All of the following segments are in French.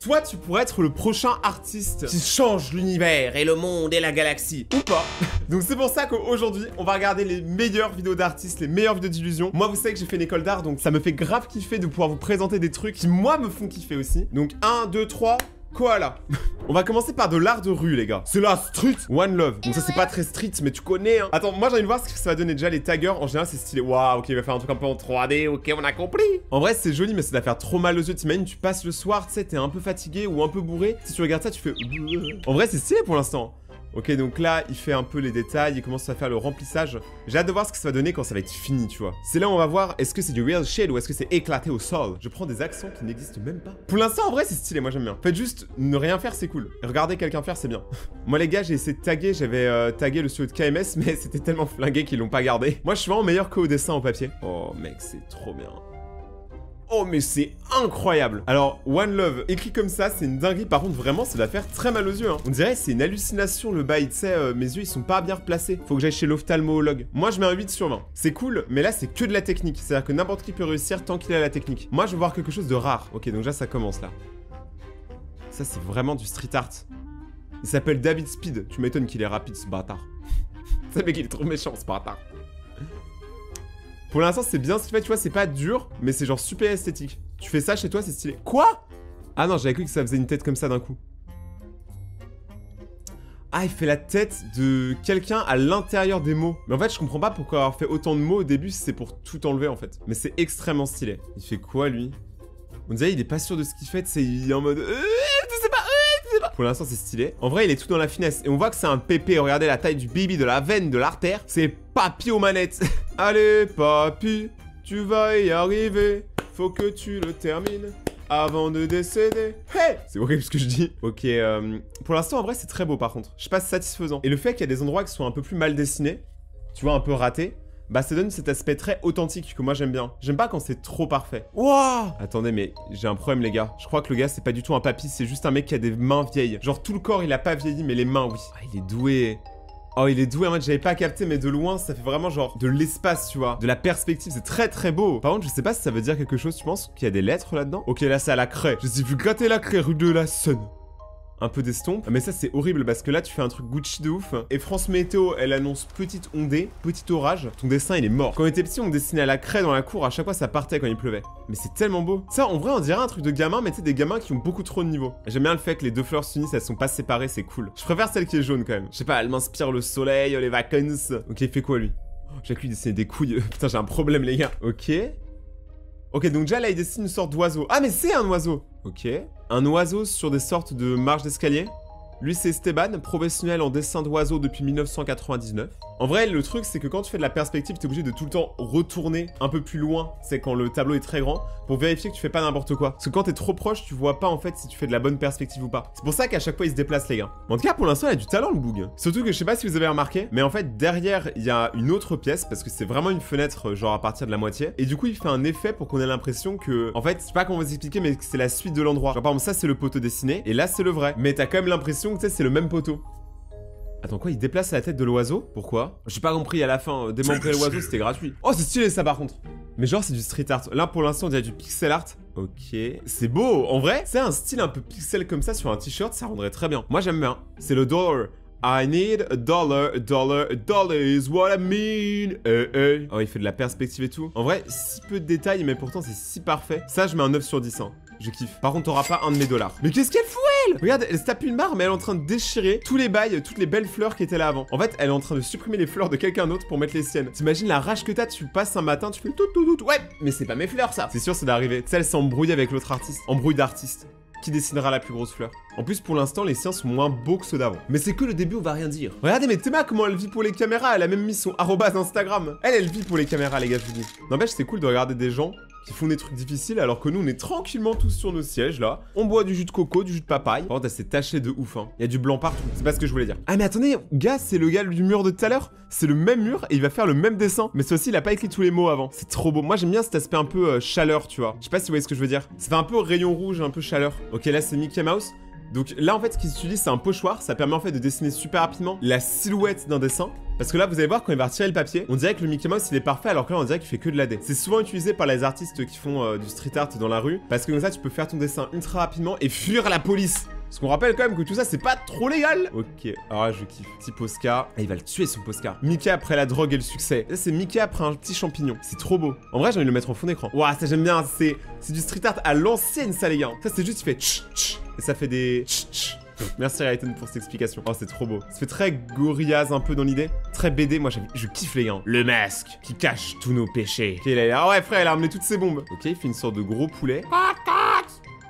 Toi, tu pourrais être le prochain artiste qui change l'univers et le monde et la galaxie. Ou pas. Donc c'est pour ça qu'aujourd'hui, on va regarder les meilleures vidéos d'artistes, les meilleures vidéos d'illusion. Moi, vous savez que j'ai fait une école d'art, donc ça me fait grave kiffer de pouvoir vous présenter des trucs qui, moi, me font kiffer aussi. Donc 1, 2, 3... Koala. On va commencer par de l'art de rue, les gars. C'est la street. One Love. Donc ça, c'est pas très street, mais tu connais, hein. Attends, moi, j'ai envie de voir ce que ça va donner. Déjà, les taggers, en général, c'est stylé. Waouh, ok, il va faire un truc un peu en 3D. Ok, on a compris. En vrai, c'est joli, mais ça va faire trop mal aux yeux. T'imagines, tu passes le soir, tu sais, t'es un peu fatigué ou un peu bourré. Si tu regardes ça, tu fais... En vrai, c'est stylé pour l'instant. Ok, donc là, il fait un peu les détails, il commence à faire le remplissage. J'ai hâte de voir ce que ça va donner quand ça va être fini, tu vois. C'est là où on va voir, est-ce que c'est du real shade ou est-ce que c'est éclaté au sol. Je prends des accents qui n'existent même pas. Pour l'instant, en vrai, c'est stylé, moi j'aime bien. Faites juste ne rien faire, c'est cool. Et regardez quelqu'un faire, c'est bien. Moi, les gars, j'ai essayé de taguer, j'avais tagué le studio de KMS, mais c'était tellement flingué qu'ils l'ont pas gardé. Moi, je suis vraiment meilleur qu'au dessin au papier. Oh, mec, c'est trop bien. Oh mais c'est incroyable. Alors One Love écrit comme ça, c'est une dinguerie. Par contre vraiment ça va faire très mal aux yeux, hein. On dirait c'est une hallucination le bail, tu sais, mes yeux ils sont pas bien replacés. Faut que j'aille chez l'ophtalmologue. Moi je mets un 8 sur 20. C'est cool, mais là c'est que de la technique. C'est-à-dire que n'importe qui peut réussir tant qu'il a la technique. Moi je veux voir quelque chose de rare. Ok, donc déjà ça commence là. Ça c'est vraiment du street art. Il s'appelle David Speed. Tu m'étonnes qu'il est rapide ce bâtard. Ce mec il est trop méchant ce bâtard. Pour l'instant, c'est bien ce qu'il fait, tu vois, c'est pas dur, mais c'est genre super esthétique. Tu fais ça chez toi, c'est stylé. Quoi? Ah non, j'avais cru que ça faisait une tête comme ça d'un coup. Ah, il fait la tête de quelqu'un à l'intérieur des mots. Mais en fait, je comprends pas pourquoi avoir fait autant de mots au début, si c'est pour tout enlever, en fait. Mais c'est extrêmement stylé. Il fait quoi, lui? On dirait il est pas sûr de ce qu'il fait, il est en mode... je sais pas. Pour l'instant, c'est stylé. En vrai, il est tout dans la finesse. Et on voit que c'est un pépé. Regardez la taille du baby, de la veine, de l'artère. C'est papy aux manettes. Allez, papy, tu vas y arriver. Faut que tu le termines avant de décéder. Hey! C'est horrible ce que je dis. Ok, pour l'instant, en vrai, c'est très beau, par contre. Je passe satisfaisant. Et le fait qu'il y a des endroits qui sont un peu plus mal dessinés, tu vois, un peu ratés, bah ça donne cet aspect très authentique que moi j'aime bien. J'aime pas quand c'est trop parfait. Wouah! Attendez, mais j'ai un problème les gars. Je crois que le gars c'est pas du tout un papy, c'est juste un mec qui a des mains vieilles. Genre tout le corps il a pas vieilli mais les mains oui. Ah il est doué. Oh il est doué, en fait j'avais pas capté mais de loin ça fait vraiment genre de l'espace tu vois. De la perspective, c'est très très beau. Par contre je sais pas si ça veut dire quelque chose, tu penses qu'il y a des lettres là-dedans? Ok là c'est à la craie. Je suis vu gratter la craie rue de la Seine. Un peu d'estompe. Mais ça, c'est horrible parce que là, tu fais un truc Gucci de ouf. Et France Météo, elle annonce petite ondée, petit orage. Ton dessin, il est mort. Quand on était petit, on dessinait à la craie dans la cour. À chaque fois, ça partait quand il pleuvait. Mais c'est tellement beau. Ça, en vrai, on dirait un truc de gamin, mais tu sais, des gamins qui ont beaucoup trop de niveau. J'aime bien le fait que les deux fleurs s'unissent, elles sont pas séparées, c'est cool. Je préfère celle qui est jaune quand même. Je sais pas, elle m'inspire le soleil, les vacances. Ok, il fait quoi lui? J'ai cru dessiner des couilles. Putain, j'ai un problème, les gars. Ok. Ok, donc déjà là, il dessine une sorte d'oiseau. Ah, mais c'est un oiseau. Ok. Un oiseau sur des sortes de marches d'escalier. Lui, c'est Esteban, professionnel en dessin d'oiseaux depuis 1999. En vrai, le truc, c'est que quand tu fais de la perspective, t'es obligé de tout le temps retourner un peu plus loin. C'est quand le tableau est très grand, pour vérifier que tu fais pas n'importe quoi. Parce que quand t'es trop proche, tu vois pas en fait si tu fais de la bonne perspective ou pas. C'est pour ça qu'à chaque fois, il se déplace, les gars. En tout cas, pour l'instant, il a du talent, le boug. Surtout que je sais pas si vous avez remarqué, mais en fait, derrière, il y a une autre pièce, parce que c'est vraiment une fenêtre, genre à partir de la moitié. Et du coup, il fait un effet pour qu'on ait l'impression que, en fait, je sais pas comment vous expliquer, mais que c'est la suite de l'endroit. Genre, par exemple, ça, c'est le poteau dessiné, et là, c'est le vrai. Mais t'as quand même l'impression que, tu sais, c'est le même poteau. Attends quoi, il déplace la tête de l'oiseau? Pourquoi? J'ai pas compris à la fin, démembrer l'oiseau c'était gratuit. Oh c'est stylé ça par contre. Mais genre c'est du street art. Là pour l'instant on dirait du pixel art. Ok, c'est beau. En vrai, c'est un style un peu pixel comme ça sur un t-shirt, ça rendrait très bien. Moi j'aime bien. C'est le dollar. I need a dollar is what I mean. Oh, il fait de la perspective et tout. En vrai, si peu de détails, mais pourtant c'est si parfait. Ça, je mets un 9 sur 10. Hein. Je kiffe. Par contre, t'auras pas un de mes dollars. Mais qu'est-ce qu'elle fout, elle? Regarde, elle se tape une barre, mais elle est en train de déchirer tous les bails, toutes les belles fleurs qui étaient là avant. En fait, elle est en train de supprimer les fleurs de quelqu'un d'autre pour mettre les siennes. T'imagines la rage que t'as, tu passes un matin, tu fais tout. Ouais, mais c'est pas mes fleurs, ça. C'est sûr, c'est d'arriver. Tu sais, elle s'est embrouillée avec l'autre artiste. Embrouille d'artiste. Qui dessinera la plus grosse fleur. En plus, pour l'instant, les siens sont moins beaux que ceux d'avant. Mais c'est que le début, on va rien dire. Regardez, mais Théma, comment elle vit pour les caméras. Elle a même mis son arrobase Instagram. Elle vit pour les caméras, les gars, je vous dis. N'empêche, c'est cool de regarder des gens qui font des trucs difficiles alors que nous, on est tranquillement tous sur nos sièges, là. On boit du jus de coco, du jus de papaye. Par contre, elle s'est tachée de ouf, hein. Il y a du blanc partout. C'est pas ce que je voulais dire. Ah, mais attendez, gars, c'est le gars du mur de tout à l'heure. C'est le même mur et il va faire le même dessin. Mais ceci, il a pas écrit tous les mots avant. C'est trop beau. Moi, j'aime bien cet aspect un peu chaleur, tu vois. Je sais pas si vous voyez ce que je veux dire. Ça fait un peu rayon rouge, un peu chaleur. Ok, là, c'est Mickey Mouse. Donc là, en fait, ce qu'ils utilisent, c'est un pochoir. Ça permet en fait de dessiner super rapidement la silhouette d'un dessin. Parce que là, vous allez voir, quand il va retirer le papier, on dirait que le Mickey Mouse, il est parfait, alors que là, on dirait qu'il fait que de la D. C'est souvent utilisé par les artistes qui font du street art dans la rue, parce que comme ça, tu peux faire ton dessin ultra rapidement et fuir la police. Parce qu'on rappelle quand même que tout ça, c'est pas trop légal. Ok, alors là, je kiffe. Petit Posca. Ah, il va le tuer, son Posca. Mickey après la drogue et le succès. Là, c'est Mickey après un petit champignon. C'est trop beau. En vrai, j'ai envie de le mettre en fond d'écran. Ouah, ça, j'aime bien. C'est du street art à l'ancienne, ça, les gars. Ça, c'est juste, il fait tch, tch. Et ça fait des tch, tch. Merci Raiden pour cette explication. Oh, c'est trop beau. Ça fait très Gorillaz un peu dans l'idée. Très BD. Moi, je kiffe les gars. Le masque qui cache tous nos péchés. Ok, là, ah ouais, frère, il a ramené toutes ses bombes. Ok, il fait une sorte de gros poulet.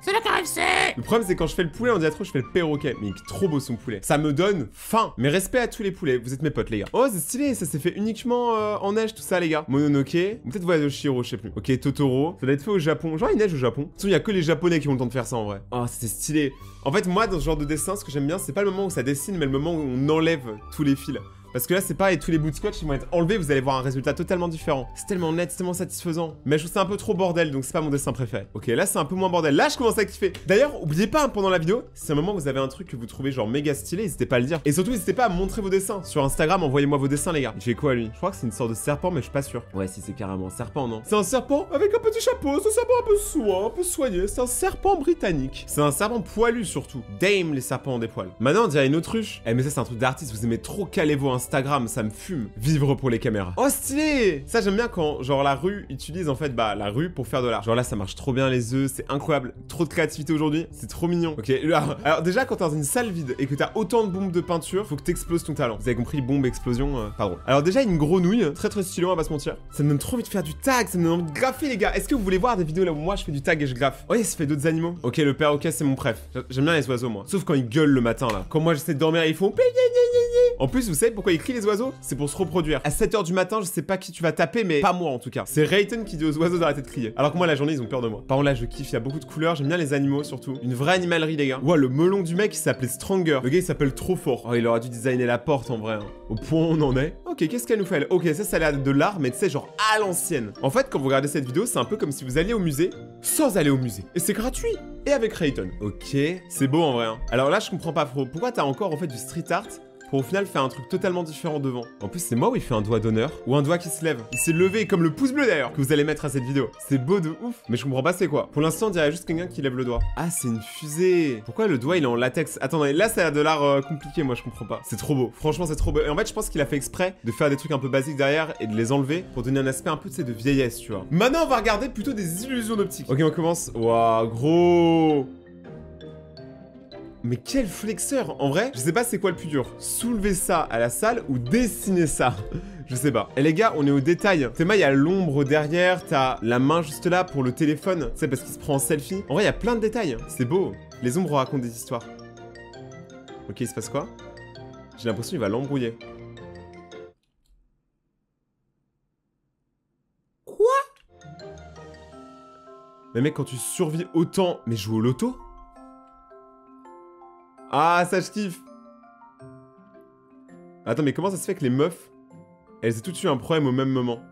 C'est le KFC. Le problème, c'est quand je fais le poulet, on dirait trop je fais le perroquet. Mais il est trop beau son poulet. Ça me donne faim. Mais respect à tous les poulets. Vous êtes mes potes, les gars. Oh, c'est stylé. Ça s'est fait uniquement en neige, tout ça, les gars. Mononoke. Ou peut-être Voyage de Chihiro, je sais plus. Ok, Totoro. Ça doit être fait au Japon. Genre, il neige au Japon. De toute façon, il y a que les Japonais qui ont le temps de faire ça en vrai. Oh, c'était stylé. En fait, moi, dans ce genre de dessin, ce que j'aime bien, c'est pas le moment où ça dessine, mais le moment où on enlève tous les fils. Parce que là, c'est pareil, tous les bouts de scotch, ils vont être enlevés, vous allez voir un résultat totalement différent. C'est tellement net, c'est tellement satisfaisant. Mais je trouve ça un peu trop bordel, donc c'est pas mon dessin préféré. Ok, là, c'est un peu moins bordel. Là, je commence à kiffer. D'ailleurs, oubliez pas, pendant la vidéo, si à un moment vous avez un truc que vous trouvez genre méga stylé, n'hésitez pas à le dire. Et surtout, n'hésitez pas à montrer vos dessins. Sur Instagram, envoyez-moi vos dessins, les gars. Il fait quoi, lui? Je crois que c'est une sorte de serpent, mais je suis pas sûr. Ouais, si c'est carrément un serpent, non? C'est un serpent avec un petit chapeau, c'est un serpent un peu soigné. C'est un serpent britannique. C'est un serpent poilu, surtout. Dame, les serpents ont des poils. Maintenant, on dirait une autruche. Eh, mais ça, c'est un truc d'artiste. Vous aimez trop caler vos Instagram, ça me fume. Vivre pour les caméras. Oh, stylé! Ça, j'aime bien quand, genre, la rue utilise, en fait, bah, la rue pour faire de l'art. Genre là, ça marche trop bien, les œufs, c'est incroyable. Trop de créativité aujourd'hui, c'est trop mignon. Ok, alors déjà, quand t'es dans une salle vide et que t'as autant de bombes de peinture, faut que t'exploses ton talent. Vous avez compris, bombe, explosion, pardon. Alors déjà, une grenouille, très très stylé, on va pas se mentir. Ça me donne trop envie de faire du tag, ça me donne envie de graffer, les gars. Est-ce que vous voulez voir des vidéos là où moi, je fais du tag et je graffe? Oh, ça fait d'autres animaux. Ok, le perroquet, c'est mon préf. J'aime bien les oiseaux, moi. Sauf quand ils gueulent le matin, là. Quand moi, j'essaie de dormir, ils font... En plus, vous savez pourquoi ils crient les oiseaux? C'est pour se reproduire. À 7h du matin, je sais pas qui tu vas taper, mais pas moi en tout cas. C'est Rayton qui dit aux oiseaux d'arrêter de crier. Alors que moi, la journée, ils ont peur de moi. Par contre, là, je kiffe, il y a beaucoup de couleurs, j'aime bien les animaux surtout. Une vraie animalerie, les gars. Ouais, le melon du mec, il s'appelait Stronger. Le gars, il s'appelle Trop Fort. Oh, il aurait dû designer la porte en vrai. Hein. Au point où on en est. Ok, qu'est-ce qu'elle nous fait elle? Ok, ça a l'air d'être de l'art, mais tu sais, genre à l'ancienne. En fait, quand vous regardez cette vidéo, c'est un peu comme si vous alliez au musée sans aller au musée. Et c'est gratuit. Et avec Rayton. Ok, c'est beau en vrai. Hein. Alors là, je comprends pas trop. Pourquoi t'as encore en fait du street art pour au final faire un truc totalement différent devant? En plus, c'est moi où il fait un doigt d'honneur ou un doigt qui se lève. Il s'est levé comme le pouce bleu d'ailleurs que vous allez mettre à cette vidéo. C'est beau de ouf, mais je comprends pas c'est quoi. Pour l'instant, on dirait juste quelqu'un qui lève le doigt. Ah, c'est une fusée. Pourquoi le doigt il est en latex? Attendez, là ça a l'air de l'art compliqué, moi je comprends pas. C'est trop beau. Franchement, c'est trop beau. Et en fait, je pense qu'il a fait exprès de faire des trucs un peu basiques derrière et de les enlever pour donner un aspect un peu, tu sais, de vieillesse, tu vois. Maintenant, on va regarder plutôt des illusions d'optique. Ok, on commence. Waouh, gros. Mais quel flexeur! En vrai, je sais pas c'est quoi le plus dur. Soulever ça à la salle ou dessiner ça? Je sais pas. Et les gars, on est au détail. Théma, il y a l'ombre derrière, t'as la main juste là pour le téléphone, tu sais, parce qu'il se prend en selfie. En vrai, il y a plein de détails. C'est beau. Les ombres racontent des histoires. Ok, il se passe quoi? J'ai l'impression qu'il va l'embrouiller. Quoi? Mais mec, quand tu survis autant... Mais joue au loto? Ah, ça je kiffe. Attends, mais comment ça se fait que les meufs, elles aient toutes eu un problème au même moment?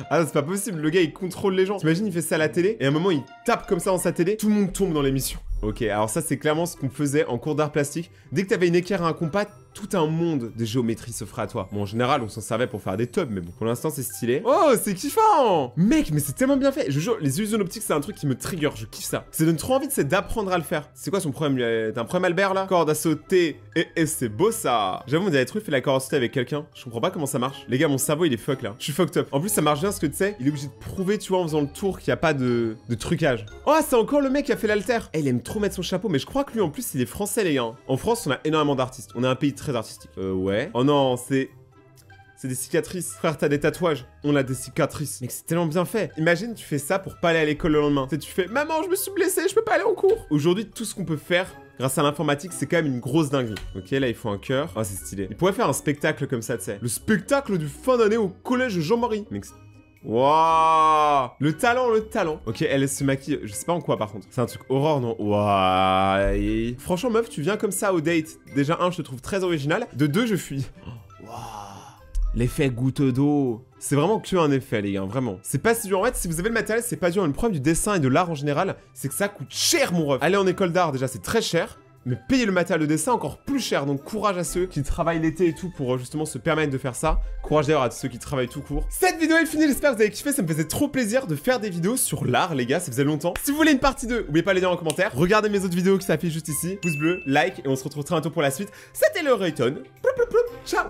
Ah, c'est pas possible, le gars il contrôle les gens. T'imagines, il fait ça à la télé, et à un moment il tape comme ça dans sa télé, tout le monde tombe dans l'émission. Ok, alors ça c'est clairement ce qu'on faisait en cours d'art plastique. Dès que t'avais une équerre à un compas, tout un monde de géométrie s'offrait à toi. Bon, en général, on s'en servait pour faire des tubs, mais bon, pour l'instant, c'est stylé. Oh, c'est kiffant! Mec, mais c'est tellement bien fait. Je jure, les illusions optiques, c'est un truc qui me trigger. Je kiffe ça. Ça donne trop envie, c'est d'apprendre à le faire. C'est quoi son problème? T'as un problème, Albert, là? Corde à sauter. Et c'est beau, ça. J'avoue, on dirait trop fait la corde à sauter avec quelqu'un. Je comprends pas comment ça marche. Les gars, mon cerveau, il est fuck, là. Je suis fucked up. En plus, ça marche bien, parce que tu sais, il est obligé de prouver, tu vois, en faisant le tour qu'il n'y a pas de trucage. Oh, c'est encore le mec qui a fait l'alter. Eh, il aime trop mettre son chapeau, mais je crois que lui, en plus, il est français, les gars. En France, on a énormément d'artistes. On est un pays très artistique. Ouais. Oh non, c'est des cicatrices. Frère, t'as des tatouages. On a des cicatrices. Mec, c'est tellement bien fait. Imagine, tu fais ça pour pas aller à l'école le lendemain. Tu sais, tu fais, maman, je me suis blessé, je peux pas aller en cours. Aujourd'hui, tout ce qu'on peut faire grâce à l'informatique, c'est quand même une grosse dinguerie. Ok, là, il faut un cœur. Oh, c'est stylé. Il pourrait faire un spectacle comme ça, tu sais. Le spectacle du fin d'année au collège Jean-Marie. Mec, waouh! Le talent, le talent. Ok, elle se maquille, je sais pas en quoi par contre. C'est un truc horreur, non? Waouh! Franchement, meuf, tu viens comme ça au date. Déjà, 1, je te trouve très original. De 2, je fuis. Waouh! L'effet goutte d'eau. C'est vraiment que un effet, les gars, vraiment. C'est pas si dur. En fait, si vous avez le matériel, c'est pas dur. Le problème du dessin et de l'art en général, c'est que ça coûte cher, mon ref. Aller en école d'art, déjà, c'est très cher. Mais payer le matériel de dessin encore plus cher, donc courage à ceux qui travaillent l'été et tout pour justement se permettre de faire ça. Courage d'ailleurs à ceux qui travaillent tout court. Cette vidéo est finie, j'espère que vous avez kiffé, ça me faisait trop plaisir de faire des vidéos sur l'art les gars, ça faisait longtemps. Si vous voulez une partie 2, n'oubliez pas de les dire en commentaire. Regardez mes autres vidéos qui s'affichent juste ici, pouce bleu, like et on se retrouve très bientôt pour la suite. C'était le Rayton. Ciao.